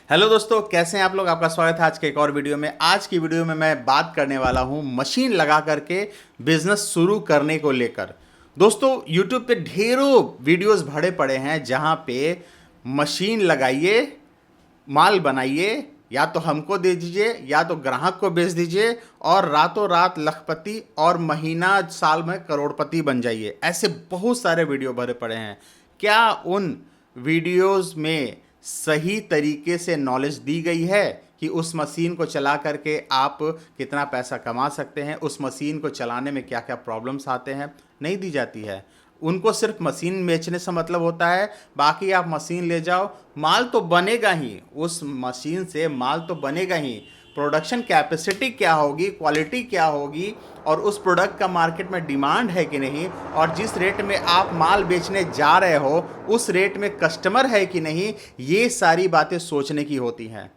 Hello दोस्तों, कैसे हैं आप लोग। आपका स्वागत है आज के एक और वीडियो में। आज की वीडियो में मैं बात करने वाला हूं मशीन लगा करके बिजनेस शुरू करने को लेकर। दोस्तों, यूट्यूब पे ढेरों वीडियोस भरे पड़े हैं जहां पे मशीन लगाइए, माल बनाइए, या तो हमको दे दीजिए या तो ग्राहक को बेच दीजिए और रातों रात लखपति और महीना साल में करोड़पति बन जाइए। ऐसे बहुत सारे वीडियो भरे पड़े हैं। क्या उन वीडियोस में सही तरीके से नॉलेज दी गई है कि उस मशीन को चला करके आप कितना पैसा कमा सकते हैं, उस मशीन को चलाने में क्या क्या प्रॉब्लम्स आते हैं? नहीं दी जाती है। उनको सिर्फ मशीन बेचने से मतलब होता है, बाकी आप मशीन ले जाओ, माल तो बनेगा ही, उस मशीन से माल तो बनेगा ही। प्रोडक्शन कैपेसिटी क्या होगी, क्वालिटी क्या होगी, और उस प्रोडक्ट का मार्केट में डिमांड है कि नहीं, और जिस रेट में आप माल बेचने जा रहे हो उस रेट में कस्टमर है कि नहीं, ये सारी बातें सोचने की होती हैं।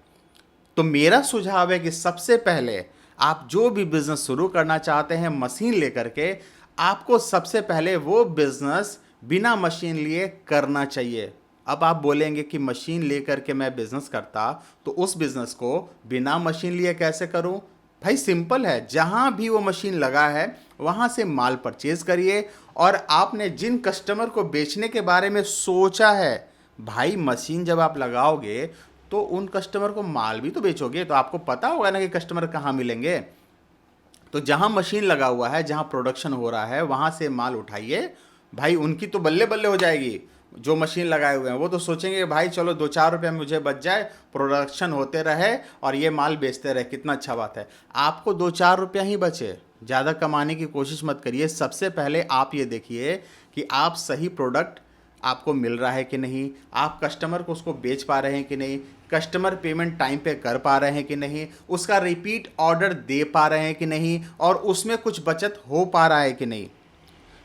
तो मेरा सुझाव है कि सबसे पहले आप जो भी बिजनेस शुरू करना चाहते हैं मशीन लेकर के, आपको सबसे पहले वो बिजनेस बिना मशीन लिए करना चाहिए। अब आप बोलेंगे कि मशीन लेकर के मैं बिजनेस करता तो उस बिजनेस को बिना मशीन लिए कैसे करूं? भाई सिंपल है, जहां भी वो मशीन लगा है वहां से माल परचेज करिए, और आपने जिन कस्टमर को बेचने के बारे में सोचा है, भाई मशीन जब आप लगाओगे तो उन कस्टमर को माल भी तो बेचोगे, तो आपको पता होगा ना कि कस्टमर कहाँ मिलेंगे। तो जहां मशीन लगा हुआ है, जहां प्रोडक्शन हो रहा है, वहां से माल उठाइए। भाई उनकी तो बल्ले बल्ले हो जाएगी। जो मशीन लगाए हुए हैं वो तो सोचेंगे भाई चलो 2-4 रुपये मुझे बच जाए, प्रोडक्शन होते रहे और ये माल बेचते रहे, कितना अच्छा बात है। आपको 2-4 रुपया ही बचे, ज़्यादा कमाने की कोशिश मत करिए। सबसे पहले आप ये देखिए कि आप सही प्रोडक्ट आपको मिल रहा है कि नहीं, आप कस्टमर को उसको बेच पा रहे हैं कि नहीं, कस्टमर पेमेंट टाइम पे कर पा रहे हैं कि नहीं, उसका रिपीट ऑर्डर दे पा रहे हैं कि नहीं, और उसमें कुछ बचत हो पा रहा है कि नहीं।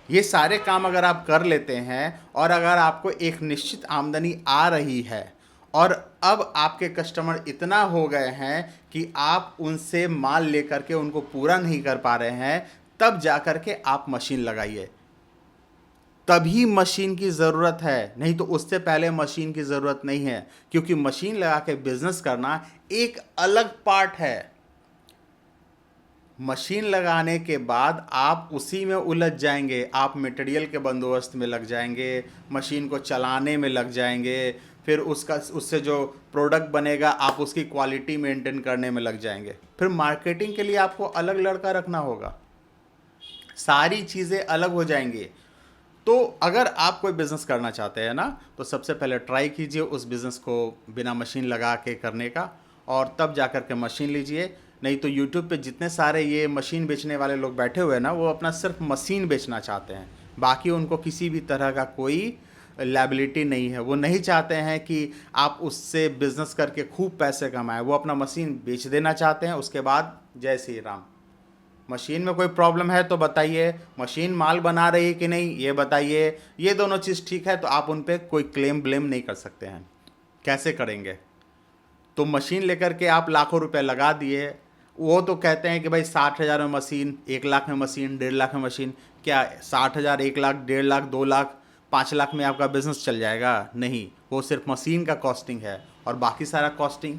ये सारे काम अगर आप कर लेते हैं और अगर आपको एक निश्चित आमदनी आ रही है, और अब आपके कस्टमर इतना हो गए हैं कि आप उनसे माल लेकर के उनको पूरा नहीं कर पा रहे हैं, तब जा कर के आप मशीन लगाइए। तभी मशीन की ज़रूरत है, नहीं तो उससे पहले मशीन की ज़रूरत नहीं है। क्योंकि मशीन लगा के बिजनेस करना एक अलग पार्ट है। मशीन लगाने के बाद आप उसी में उलझ जाएंगे, आप मटेरियल के बंदोबस्त में लग जाएंगे, मशीन को चलाने में लग जाएंगे, फिर उससे जो प्रोडक्ट बनेगा आप उसकी क्वालिटी मेंटेन करने में लग जाएंगे, फिर मार्केटिंग के लिए आपको अलग लड़का रखना होगा, सारी चीज़ें अलग हो जाएंगी। तो अगर आप कोई बिज़नेस करना चाहते हैं ना, तो सबसे पहले ट्राई कीजिए उस बिज़नेस को बिना मशीन लगा के करने का, और तब जा कर के मशीन लीजिए। नहीं तो यूट्यूब पे जितने सारे ये मशीन बेचने वाले लोग बैठे हुए हैं ना, वो अपना सिर्फ मशीन बेचना चाहते हैं, बाकी उनको किसी भी तरह का कोई लायबिलिटी नहीं है। वो नहीं चाहते हैं कि आप उससे बिज़नेस करके खूब पैसे कमाएं, वो अपना मशीन बेच देना चाहते हैं। उसके बाद जय श्री राम। मशीन में कोई प्रॉब्लम है तो बताइए, मशीन माल बना रही है कि नहीं ये बताइए। ये दोनों चीज़ ठीक है तो आप उन पर कोई क्लेम ब्लेम नहीं कर सकते हैं। कैसे करेंगे? तो मशीन लेकर के आप लाखों रुपए लगा दिए, वो तो कहते हैं कि भाई 60,000 में मशीन, 1 लाख में मशीन, 1.5 लाख में मशीन। क्या 60,000, 1 लाख, 1.5 लाख, 2 लाख, 5 लाख में आपका बिजनेस चल जाएगा? नहीं, वो सिर्फ मशीन का कॉस्टिंग है, और बाकी सारा कॉस्टिंग,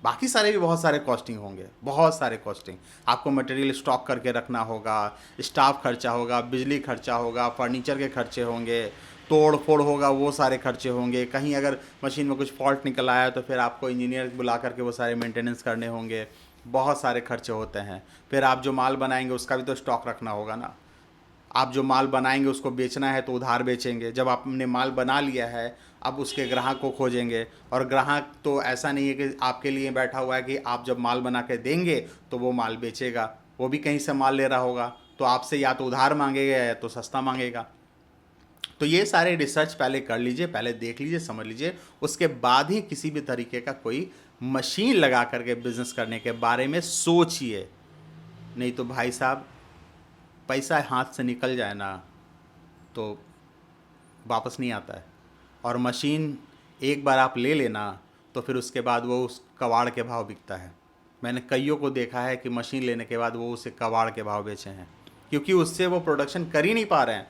बाकी सारे भी बहुत सारे कॉस्टिंग होंगे, बहुत सारे कॉस्टिंग। आपको मटेरियल स्टॉक करके रखना होगा, स्टाफ खर्चा होगा, बिजली खर्चा होगा, फर्नीचर के खर्चे होंगे, तोड़ फोड़ होगा, वो सारे खर्चे होंगे। कहीं अगर मशीन में कुछ फॉल्ट निकल आया तो फिर आपको इंजीनियर बुला करके वो सारे मेंटेनेंस करने होंगे, बहुत सारे खर्चे होते हैं। फिर आप जो माल बनाएंगे उसका भी तो स्टॉक रखना होगा ना। आप जो माल बनाएंगे उसको बेचना है तो उधार बेचेंगे। जब आपने माल बना लिया है, अब उसके ग्राहक को खोजेंगे, और ग्राहक तो ऐसा नहीं है कि आपके लिए बैठा हुआ है कि आप जब माल बना के देंगे तो वो माल बेचेगा। वो भी कहीं से माल ले रहा होगा, तो आपसे या तो उधार मांगेगा या तो सस्ता मांगेगा। तो ये सारे रिसर्च पहले कर लीजिए, पहले देख लीजिए, समझ लीजिए, उसके बाद ही किसी भी तरीके का कोई मशीन लगा करके बिजनेस करने के बारे में सोचिए। नहीं तो भाई साहब, पैसा हाथ से निकल जाए ना तो वापस नहीं आता है। और मशीन एक बार आप ले लेना तो फिर उसके बाद वो उस कबाड़ के भाव बिकता है। मैंने कईयों को देखा है कि मशीन लेने के बाद वो उसे कबाड़ के भाव बेचे हैं, क्योंकि उससे वो प्रोडक्शन कर ही नहीं पा रहे हैं।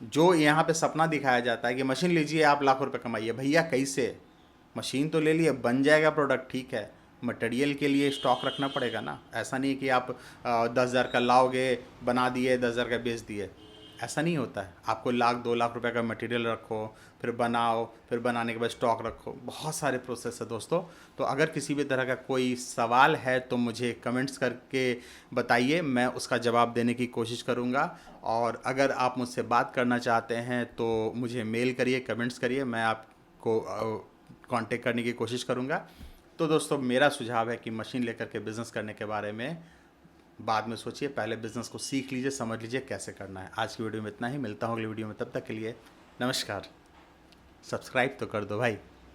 जो यहाँ पे सपना दिखाया जाता है कि मशीन लीजिए आप लाखों रुपए कमाइए, भैया कैसे? मशीन तो ले लिए, बन जाएगा प्रोडक्ट, ठीक है, मटेरियल के लिए स्टॉक रखना पड़ेगा ना। ऐसा नहीं है कि आप 10,000 का लाओगे, बना दिए, 10,000 का बेच दिए, ऐसा नहीं होता है। आपको 1-2 लाख रुपए का मटेरियल रखो, फिर बनाओ, फिर बनाने के बाद स्टॉक रखो, बहुत सारे प्रोसेस है दोस्तों। तो अगर किसी भी तरह का कोई सवाल है तो मुझे कमेंट्स करके बताइए, मैं उसका जवाब देने की कोशिश करूँगा। और अगर आप मुझसे बात करना चाहते हैं तो मुझे मेल करिए, कमेंट्स करिए, मैं आपको कांटेक्ट करने की कोशिश करूँगा। तो दोस्तों मेरा सुझाव है कि मशीन लेकर के बिज़नेस करने के बारे में बाद में सोचिए, पहले बिज़नेस को सीख लीजिए, समझ लीजिए कैसे करना है। आज की वीडियो में इतना ही, मिलता हूँ अगली वीडियो में, तब तक के लिए नमस्कार। सब्सक्राइब तो कर दो भाई।